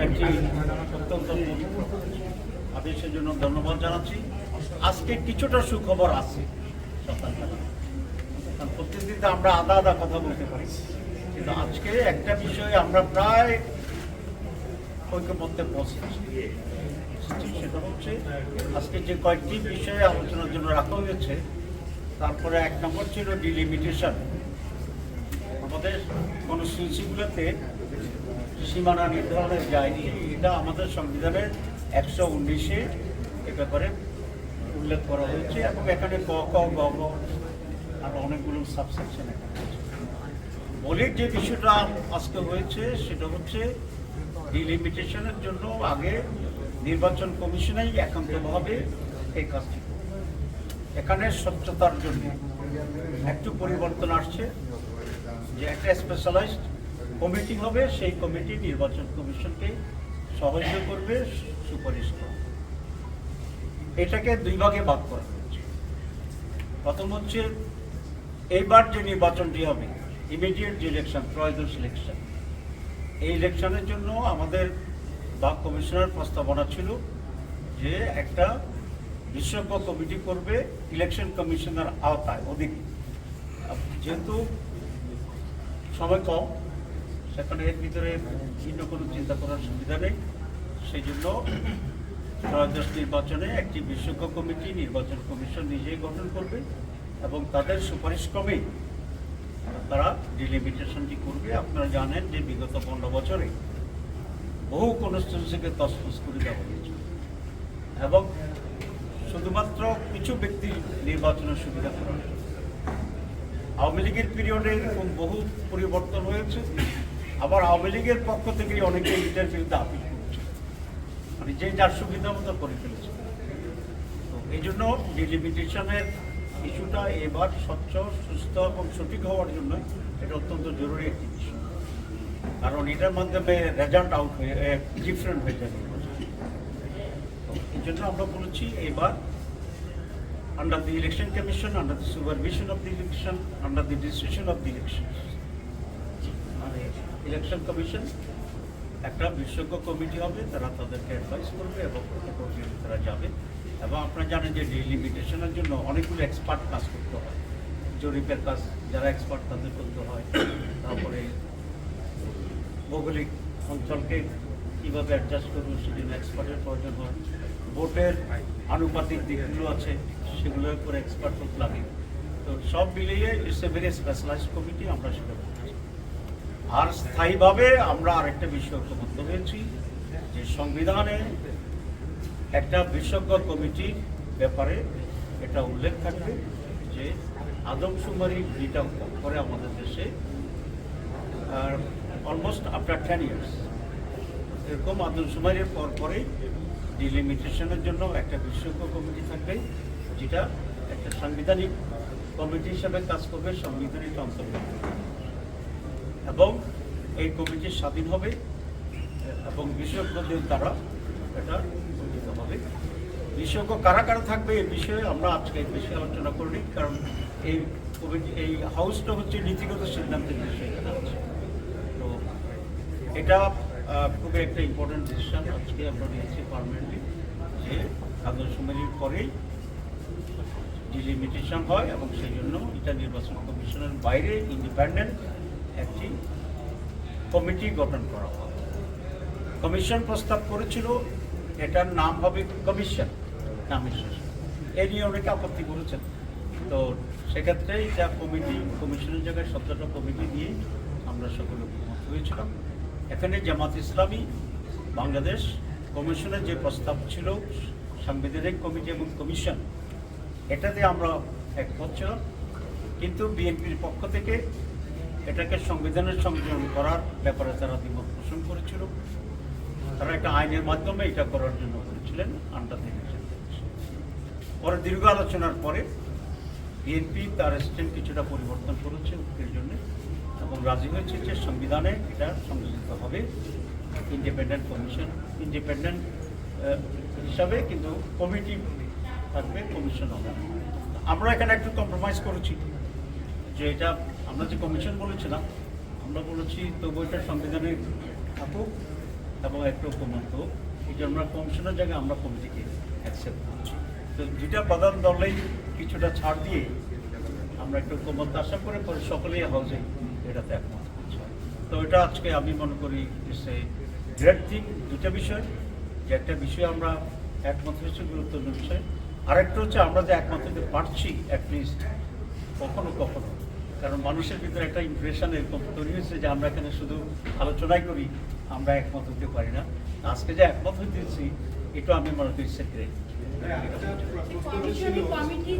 একটি অত্যন্ত আদেশের জন্য ধন্যবাদ জানাচ্ছি। আজকে কিছুটা সুখবর আছে সকালবেলা, কারণ প্রতিদিন তো আমরা আদা আদা কথা বলতে পারি, কিন্তু আজকে একটা বিষয়ে আমরা প্রায় ঐক্যমত্যে পৌঁছেছি। সেটা হচ্ছে আজকে যে কয়েকটি বিষয়ে আলোচনার জন্য রাখা হয়েছে, তারপরে এক নম্বর ছিল ডিলিমিটেশন। আমাদের কনস্টিটিউশনগুলোতে সীমানা নির্ধারণের যায়নি, এটা আমাদের সংবিধানের 119-এ এ ব্যাপারে উল্লেখ করা হয়েছে এবং এখানে ক ক গ গ আর অনেকগুলো সাবসেকশন এখানে আছে। মৌলিক যে বিষয়টা আজকে হয়েছে সেটা হচ্ছে ডিলিমিটেশনের জন্য আগে নির্বাচন কমিশনেই একান্তভাবে এই কাজটি করবে। এখানে স্বচ্ছতার জন্য একটু পরিবর্তন আসছে, যে একটা স্পেশালাইজড কমিটি হবে, সেই কমিটি নির্বাচন কমিশনকে সাহায্য করবে, সুপারিশ করবে। এটাকে দুই ভাগে ভাগ করা হয়েছে। প্রথম হচ্ছে এইবার যে নির্বাচনটি হবে, ইমিডিয়েট যে ইলেকশন, ত্রয়োদশ ইলেকশন, এই ইলেকশনের জন্য আমাদের বাক কমিশনের প্রস্তাবনা ছিল যে একটা বিশেষজ্ঞ কমিটি করবে ইলেকশন কমিশনের আওতায় অধীনে। যেহেতু সময় কম, সেখানে এর ভিতরে ভিন্ন কোনো চিন্তা করার সুবিধা নেই, সেই জন্য ত্রয়োদশ নির্বাচনে একটি বিশেষজ্ঞ কমিটি নির্বাচন কমিশন নিজেই গঠন করবে এবং তাদের সুপারিশ ক্রমেই তারা ডিলিমিটেশনটি করবে। আপনারা জানেন যে বিগত 15 বছরে বহু কনস্টিটিউন্সিকে তছনছ করে দেওয়া হয়েছে এবং শুধুমাত্র কিছু ব্যক্তির নির্বাচনের সুবিধা করা হয়েছে। আওয়ামী লীগের পিরিয়ডে এরকম বহু পরিবর্তন হয়েছে, আবার আওয়ামী লীগের পক্ষ থেকে অনেকে ইন্টারভিউতে আপিল করছে, মানে যে যার সুবিধা মতো করে ফেলেছে। তো এই জন্য ডিলিমিটেশনের ইস্যুটা এবার স্বচ্ছ, সুস্থ এবং সঠিক হওয়ার জন্য এটা অত্যন্ত জরুরি একটি বিষয়, কারণ এটার মাধ্যমে রেজাল্ট আউট হয়ে ডিফারেন্ট হয়ে যাবে। এই জন্য আমরা বলেছি এবার under the election commission, under the supervision of the election, under the decision of the election, মানে ইলেকশন কমিশন একটা বিশেষজ্ঞ কমিটি হবে, তারা তাদেরকে অ্যাডভাইস করবে এবং তারা যাবে। এবং আপনারা জানেন যে ডিলিমিটেশনের জন্য অনেকগুলো এক্সপার্ট কাজ করতে হয়, জরিপের কাজ যারা এক্সপার্ট তাদের করতে হয়, তারপরে ভৌগোলিক অঞ্চলকে কীভাবে অ্যাডজাস্ট করবে সেজন্য এক্সপার্টের প্রয়োজন হয়, ভোটের আনুপাতিক দিকগুলো আছে সেগুলোর উপরে এক্সপার্ট লোক লাগে। তো সব মিলিয়ে it's a very specialised committee, আমরা সেটা করছি। আর স্থায়ীভাবে আমরা আরেকটা বিষয় ঐক্যবদ্ধ হয়েছি যে সংবিধানে একটা বিশেষজ্ঞ কমিটির ব্যাপারে এটা উল্লেখ থাকবে যে আদমশুমারি যেটা করে আমাদের দেশে অলমোস্ট আফটার 10 ইয়ার্স, এরকম আদমশুমারির পরেই ডিলিমিটেশনের জন্য একটা বিশেষজ্ঞ কমিটি থাকবে, যেটা একটা সাংবিধানিক কমিটি হিসাবে কাজ করবে, সাংবিধানিক অন্তর্ভুক্ত এবং এই কমিটি স্বাধীন হবে এবং বিশেষজ্ঞদের দ্বারা এটা গঠিত হবে। বিশেষজ্ঞ কারা কারা থাকবে এই বিষয়ে আমরা আজকে বেশি আলোচনা করিনি, কারণ এই কমিটি, এই হাউসটা হচ্ছে নীতিগত সিদ্ধান্তের বিষয় এখানে আছে। তো এটা খুবই একটা ইম্পর্টেন্ট ডিসিশন আজকে আমরা নিয়েছি পার্মানেন্টলি, যে আদমশুমারির পরেই ডিলিমিটেশন হয় এবং সেই জন্য এটা নির্বাচন কমিশনের বাইরে ইন্ডিপেন্ডেন্ট একটি কমিটি গঠন করা হয়। কমিশন প্রস্তাব করেছিল এটার নাম হবে কমিশন, নামের শেষে এ নিয়ে অনেকে আপত্তি করেছেন। তো সেক্ষেত্রে এটা কমিশনের জায়গায় শব্দটা কমিটি দিয়ে আমরা সকলে ঐক্যমত হয়েছিলাম। এখানে জামাত ইসলামী বাংলাদেশ কমিশনের যে প্রস্তাব ছিল সাংবিধানিক কমিটি এবং কমিশন, এটাতে আমরা একমত ছিলাম, কিন্তু বিএনপির পক্ষ থেকে এটাকে সংবিধানের সংযোজন করার ব্যাপারে তারা দ্বিমত পোষণ করেছিল। তারা একটা আইনের মাধ্যমে এটা করার জন্য করেছিলেন আন্ডার দ্য ইলেকশন। পরে দীর্ঘ আলোচনার পরে বিএনপি তার স্ট্যান্ড কিছুটা পরিবর্তন করেছে এর জন্য এবং রাজি হয়েছে যে সংবিধানে এটা সংযোজিত হবে ইন্ডিপেন্ডেন্ট কমিশন, ইন্ডিপেন্ডেন্ট হিসাবে, কিন্তু কমিটি থাকবে, কমিশন হবে। আমরা এখানে একটু কম্প্রোমাইজ করেছি যে এটা আমরা যে কমিশন বলেছিলাম, আমরা বলেছি তবু এটা সংবিধানে থাকুক এবং একটা ঐক্যমত হোক। এই জন্য আমরা কমিশনের জায়গায় আমরা কমিটিকে অ্যাকসেপ্ট করছি। তো দুইটা প্রধান দলেই কিছুটা ছাড় দিয়ে আমরা একটু ঐক্যমত আশা করে পরে সকলেই হাউসে এটাতে একমত করছি। তো এটা আজকে আমি মনে করি সে গ্রেট থিং। দুটা বিষয়, যে একটা বিষয় আমরা একমত হয়েছে গুরুত্বপূর্ণ বিষয়, আরেকটা হচ্ছে আমরা যে একমত হতে পারছি অ্যাটলিস্ট কখনো কখনো, কারণ মানুষের ভিতরে একটা ইমপ্রেশন এরকম তৈরি হয়েছে যে আমরা এখানে শুধু আলোচনাই করি, আমরা একমত হতে পারি না। আজকে যে একমত হইতেছি এটা আমি মনে করি সেক্রেট। কমিটি